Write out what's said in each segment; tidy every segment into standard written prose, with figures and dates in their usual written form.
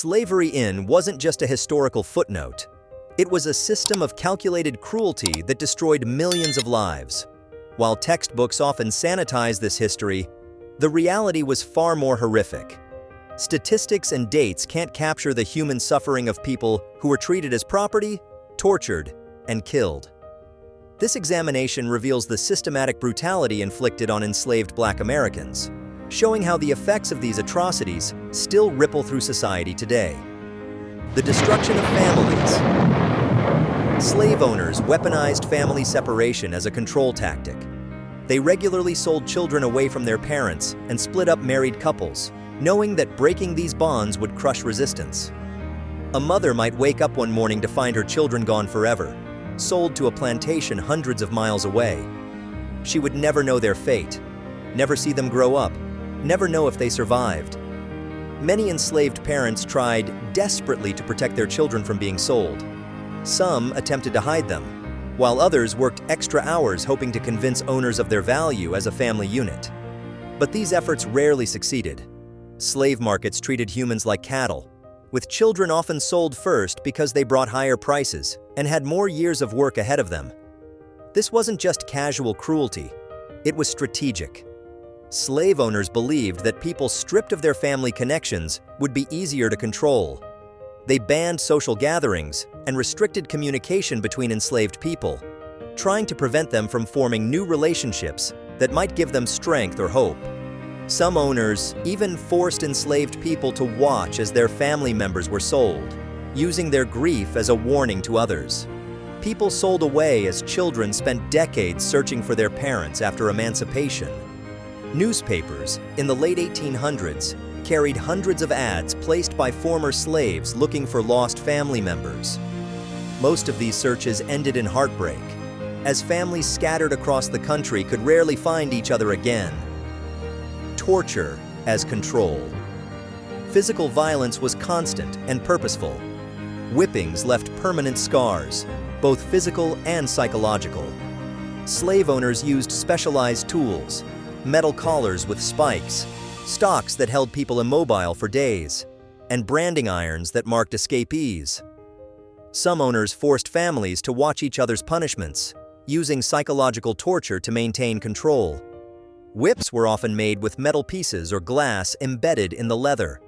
Wasn't just a historical footnote. It was a system of calculated cruelty that destroyed millions of lives. While textbooks often sanitize this history, the reality was far more horrific. Statistics and dates can't capture the human suffering of people who were treated as property, tortured, and killed. This examination reveals the systematic brutality inflicted on enslaved Black Americans, showing how the effects of these atrocities still ripple through society today. The destruction of families. Slave owners weaponized family separation as a control tactic. They regularly sold children away from their parents and split up married couples, knowing that breaking these bonds would crush resistance. A mother might wake up one morning to find her children gone forever, sold to a plantation hundreds of miles away. She would never know their fate, never see them grow up, never know if they survived. Many enslaved parents tried desperately to protect their children from being sold. Some attempted to hide them, while others worked extra hours hoping to convince owners of their value as a family unit. But these efforts rarely succeeded. Slave markets treated humans like cattle, with children often sold first because they brought higher prices and had more years of work ahead of them. This wasn't just casual cruelty, it was strategic. Slave owners believed that people stripped of their family connections would be easier to control. They banned social gatherings and restricted communication between enslaved people, trying to prevent them from forming new relationships that might give them strength or hope. Some owners even forced enslaved people to watch as their family members were sold, using their grief as a warning to others. People sold away as children spent decades searching for their parents after emancipation. Newspapers in the late 1800s carried hundreds of ads placed by former slaves looking for lost family members. Most of these searches ended in heartbreak, as families scattered across the country could rarely find each other again. Torture as control. Physical violence was constant and purposeful. Whippings left permanent scars, both physical and psychological. Slave owners used specialized tools, metal collars with spikes, stocks that held people immobile for days, and branding irons that marked escapees. Some owners forced families to watch each other's punishments, using psychological torture to maintain control. Whips were often made with metal pieces or glass embedded in the leather.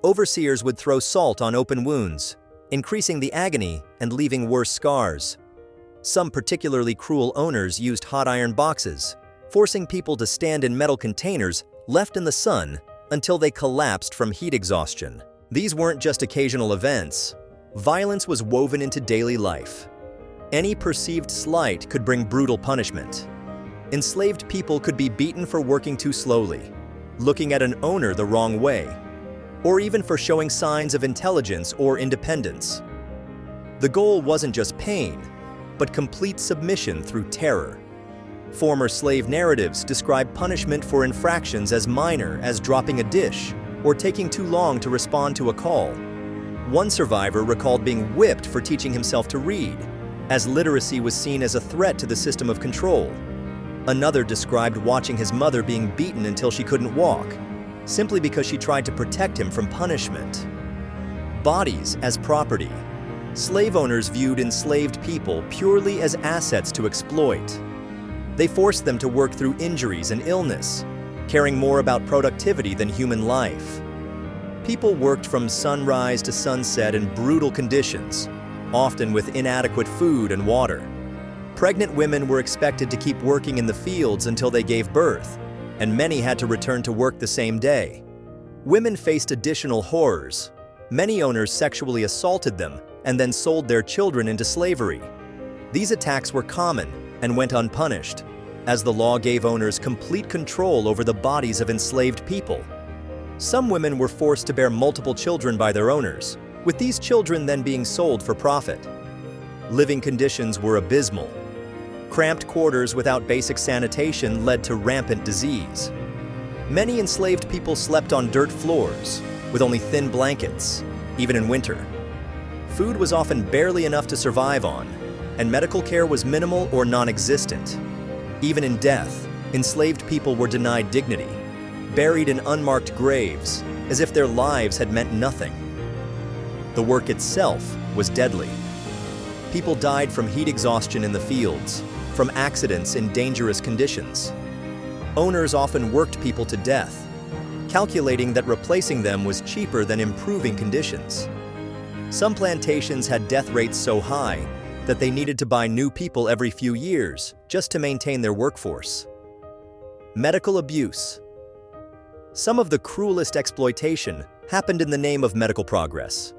Overseers would throw salt on open wounds, increasing the agony and leaving worse scars. Some particularly cruel owners used hot iron boxes, forcing people to stand in metal containers left in the sun until they collapsed from heat exhaustion. These weren't just occasional events. Violence was woven into daily life. Any perceived slight could bring brutal punishment. Enslaved people could be beaten for working too slowly, looking at an owner the wrong way, or even for showing signs of intelligence or independence. The goal wasn't just pain, but complete submission through terror. Former slave narratives describe punishment for infractions as minor as dropping a dish or taking too long to respond to a call. One survivor recalled being whipped for teaching himself to read, as literacy was seen as a threat to the system of control. Another described watching his mother being beaten until she couldn't walk, simply because she tried to protect him from punishment. Bodies as property. Slave owners viewed enslaved people purely as assets to exploit. They forced them to work through injuries and illness, caring more about productivity than human life. People worked from sunrise to sunset in brutal conditions, often with inadequate food and water. Pregnant women were expected to keep working in the fields until they gave birth, and many had to return to work the same day. Women faced additional horrors. Many owners sexually assaulted them and then sold their children into slavery. These attacks were common and went unpunished, as the law gave owners complete control over the bodies of enslaved people. Some women were forced to bear multiple children by their owners, with these children then being sold for profit. Living conditions were abysmal. Cramped quarters without basic sanitation led to rampant disease. Many enslaved people slept on dirt floors, with only thin blankets, even in winter. Food was often barely enough to survive on, and medical care was minimal or non-existent. Even in death, enslaved people were denied dignity, buried in unmarked graves, as if their lives had meant nothing. The work itself was deadly. People died from heat exhaustion in the fields, from accidents in dangerous conditions. Owners often worked people to death, calculating that replacing them was cheaper than improving conditions. Some plantations had death rates so high that they needed to buy new people every few years just to maintain their workforce. Medical abuse. Some of the cruelest exploitation happened in the name of medical progress.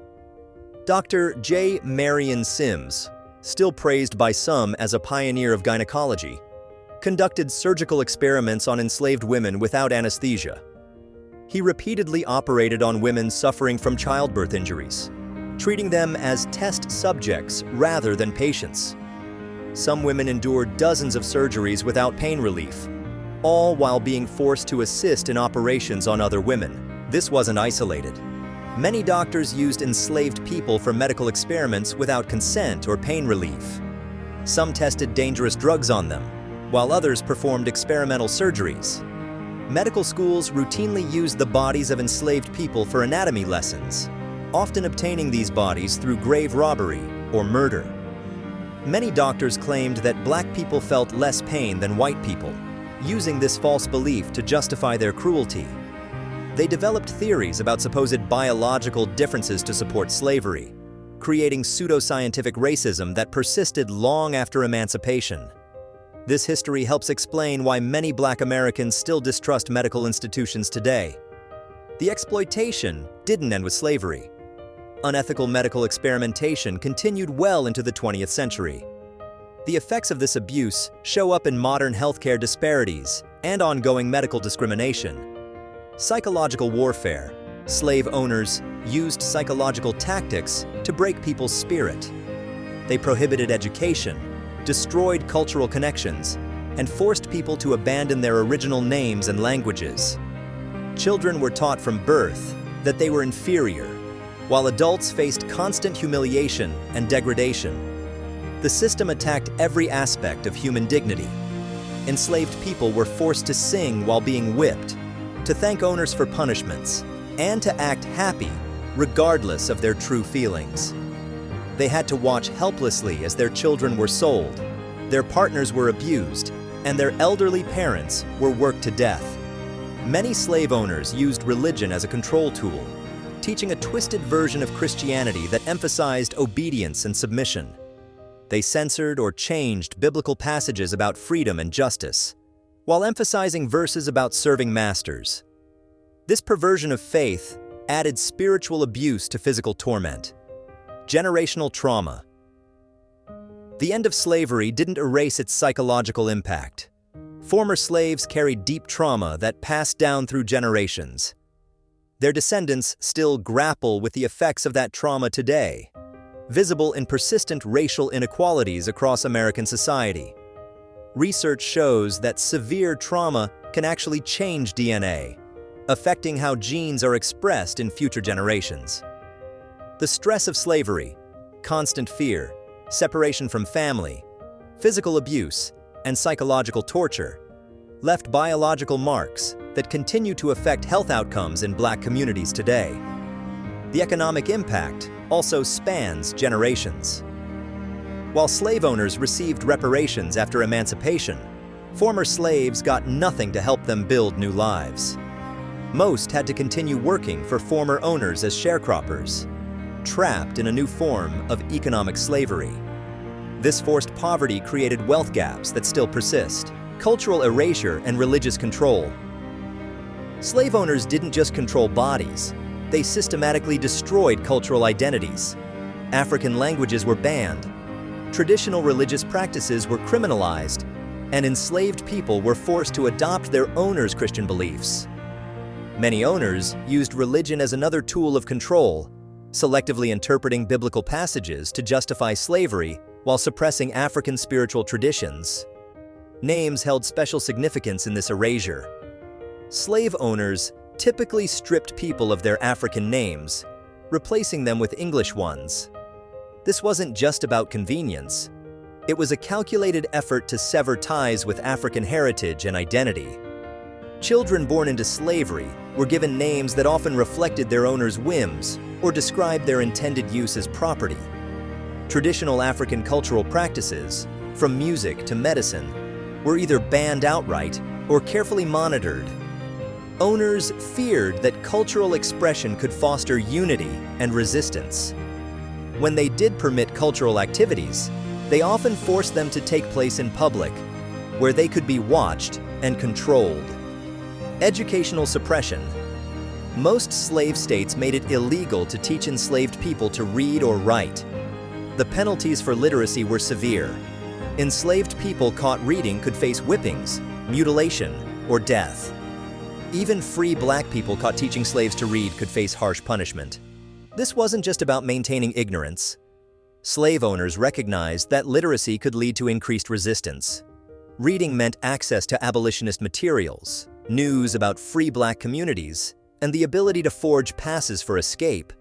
Dr. J. Marion Sims, still praised by some as a pioneer of gynecology, conducted surgical experiments on enslaved women without anesthesia. He repeatedly operated on women suffering from childbirth injuries, treating them as test subjects rather than patients. Some women endured dozens of surgeries without pain relief, all while being forced to assist in operations on other women. This wasn't isolated. Many doctors used enslaved people for medical experiments without consent or pain relief. Some tested dangerous drugs on them, while others performed experimental surgeries. Medical schools routinely used the bodies of enslaved people for anatomy lessons, often obtaining these bodies through grave robbery or murder. Many doctors claimed that black people felt less pain than white people, using this false belief to justify their cruelty. They developed theories about supposed biological differences to support slavery, creating pseudoscientific racism that persisted long after emancipation. This history helps explain why many Black Americans still distrust medical institutions today. The exploitation didn't end with slavery. Unethical medical experimentation continued well into the 20th century. The effects of this abuse show up in modern healthcare disparities and ongoing medical discrimination. Psychological warfare. Slave owners used psychological tactics to break people's spirit. They prohibited education, destroyed cultural connections, and forced people to abandon their original names and languages. Children were taught from birth that they were inferior, while adults faced constant humiliation and degradation. The system attacked every aspect of human dignity. Enslaved people were forced to sing while being whipped, to thank owners for punishments, and to act happy regardless of their true feelings. They had to watch helplessly as their children were sold, their partners were abused, and their elderly parents were worked to death. Many slave owners used religion as a control tool, teaching a twisted version of Christianity that emphasized obedience and submission. They censored or changed biblical passages about freedom and justice, while emphasizing verses about serving masters. This perversion of faith added spiritual abuse to physical torment. Generational trauma. The end of slavery didn't erase its psychological impact. Former slaves carried deep trauma that passed down through generations. Their descendants still grapple with the effects of that trauma today, visible in persistent racial inequalities across American society. Research shows that severe trauma can actually change DNA, affecting how genes are expressed in future generations. The stress of slavery, constant fear, separation from family, physical abuse, and psychological torture left biological marks that continue to affect health outcomes in Black communities today. The economic impact also spans generations. While slave owners received reparations after emancipation, former slaves got nothing to help them build new lives. Most had to continue working for former owners as sharecroppers, trapped in a new form of economic slavery. This forced poverty created wealth gaps that still persist, cultural erasure, and religious control. Slave owners didn't just control bodies, they systematically destroyed cultural identities. African languages were banned, traditional religious practices were criminalized, and enslaved people were forced to adopt their owners' Christian beliefs. Many owners used religion as another tool of control, selectively interpreting biblical passages to justify slavery while suppressing African spiritual traditions. Names held special significance in this erasure. Slave owners typically stripped people of their African names, replacing them with English ones. This wasn't just about convenience. It was a calculated effort to sever ties with African heritage and identity. Children born into slavery were given names that often reflected their owners' whims or described their intended use as property. Traditional African cultural practices, from music to medicine, were either banned outright or carefully monitored. Owners feared that cultural expression could foster unity and resistance. When they did permit cultural activities, they often forced them to take place in public, where they could be watched and controlled. Educational suppression. Most slave states made it illegal to teach enslaved people to read or write. The penalties for literacy were severe. Enslaved people caught reading could face whippings, mutilation, or death. Even free black people caught teaching slaves to read could face harsh punishment. This wasn't just about maintaining ignorance. Slave owners recognized that literacy could lead to increased resistance. Reading meant access to abolitionist materials, news about free black communities, and the ability to forge passes for escape.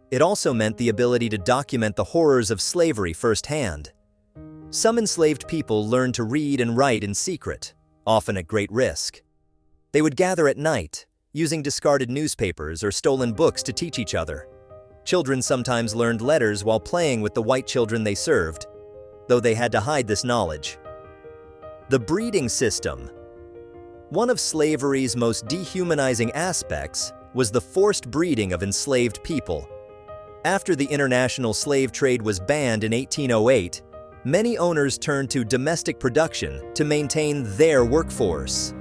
It also meant the ability to document the horrors of slavery firsthand. Some enslaved people learned to read and write in secret, often at great risk. They would gather at night, using discarded newspapers or stolen books to teach each other. Children sometimes learned letters while playing with the white children they served, though they had to hide this knowledge. The breeding system. One of slavery's most dehumanizing aspects was the forced breeding of enslaved people. After the international slave trade was banned in 1808, many owners turned to domestic production to maintain their workforce.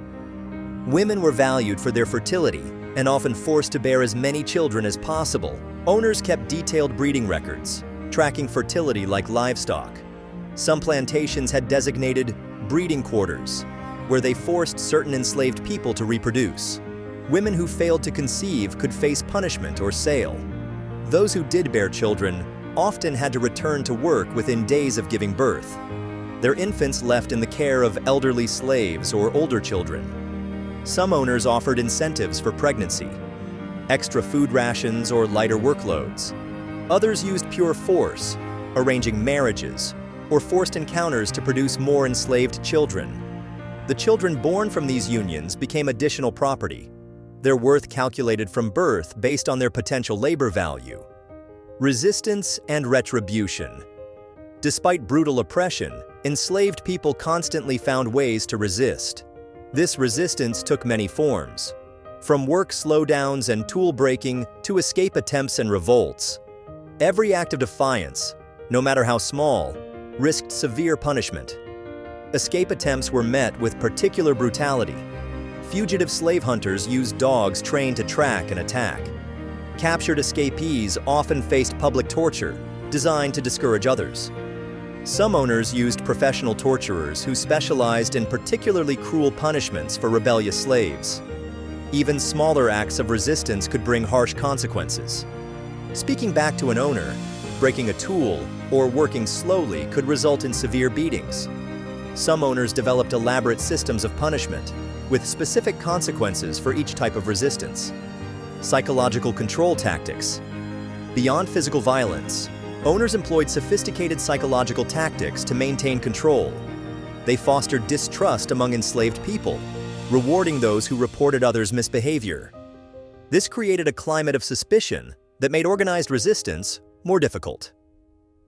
Women were valued for their fertility and often forced to bear as many children as possible. Owners kept detailed breeding records, tracking fertility like livestock. Some plantations had designated breeding quarters, where they forced certain enslaved people to reproduce. Women who failed to conceive could face punishment or sale. Those who did bear children often had to return to work within days of giving birth. Their infants left in the care of elderly slaves or older children. Some owners offered incentives for pregnancy, extra food rations or lighter workloads. Others used pure force, arranging marriages or forced encounters to produce more enslaved children. The children born from these unions became additional property, their worth calculated from birth based on their potential labor value. Resistance and retribution. Despite brutal oppression, enslaved people constantly found ways to resist. This resistance took many forms, from work slowdowns and tool breaking to escape attempts and revolts. Every act of defiance, no matter how small, risked severe punishment. Escape attempts were met with particular brutality. Fugitive slave hunters used dogs trained to track and attack. Captured escapees often faced public torture, designed to discourage others. Some owners used professional torturers who specialized in particularly cruel punishments for rebellious slaves. Even smaller acts of resistance could bring harsh consequences. Speaking back to an owner, breaking a tool, or working slowly could result in severe beatings. Some owners developed elaborate systems of punishment, with specific consequences for each type of resistance. Psychological control tactics. Beyond physical violence, owners employed sophisticated psychological tactics to maintain control. They fostered distrust among enslaved people, rewarding those who reported others' misbehavior. This created a climate of suspicion that made organized resistance more difficult.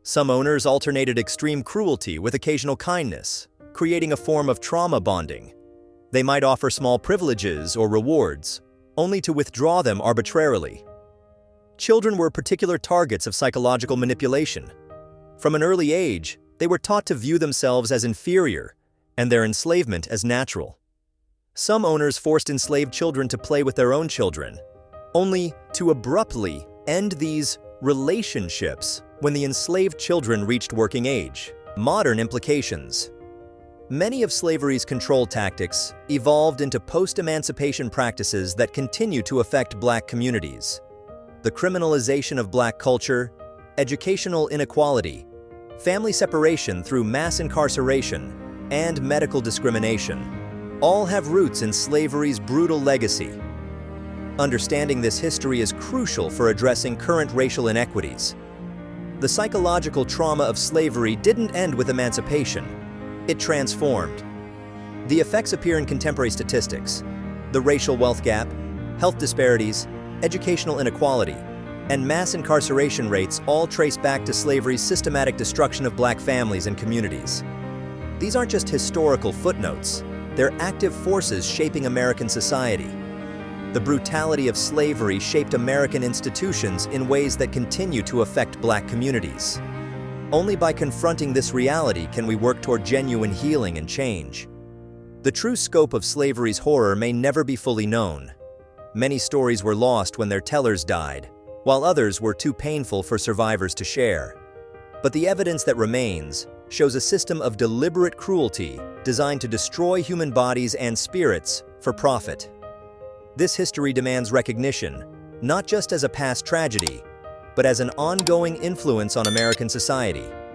Some owners alternated extreme cruelty with occasional kindness, creating a form of trauma bonding. They might offer small privileges or rewards, only to withdraw them arbitrarily. Children were particular targets of psychological manipulation. From an early age, they were taught to view themselves as inferior and their enslavement as natural. Some owners forced enslaved children to play with their own children, only to abruptly end these relationships when the enslaved children reached working age. Modern implications. Many of slavery's control tactics evolved into post-emancipation practices that continue to affect Black communities. The criminalization of Black culture, educational inequality, family separation through mass incarceration, and medical discrimination all have roots in slavery's brutal legacy. Understanding this history is crucial for addressing current racial inequities. The psychological trauma of slavery didn't end with emancipation. It transformed. The effects appear in contemporary statistics. The racial wealth gap, health disparities, educational inequality, and mass incarceration rates all trace back to slavery's systematic destruction of black families and communities. These aren't just historical footnotes, they're active forces shaping American society. The brutality of slavery shaped American institutions in ways that continue to affect black communities. Only by confronting this reality can we work toward genuine healing and change. The true scope of slavery's horror may never be fully known. Many stories were lost when their tellers died, while others were too painful for survivors to share. But the evidence that remains shows a system of deliberate cruelty designed to destroy human bodies and spirits for profit. This history demands recognition, not just as a past tragedy, but as an ongoing influence on American society.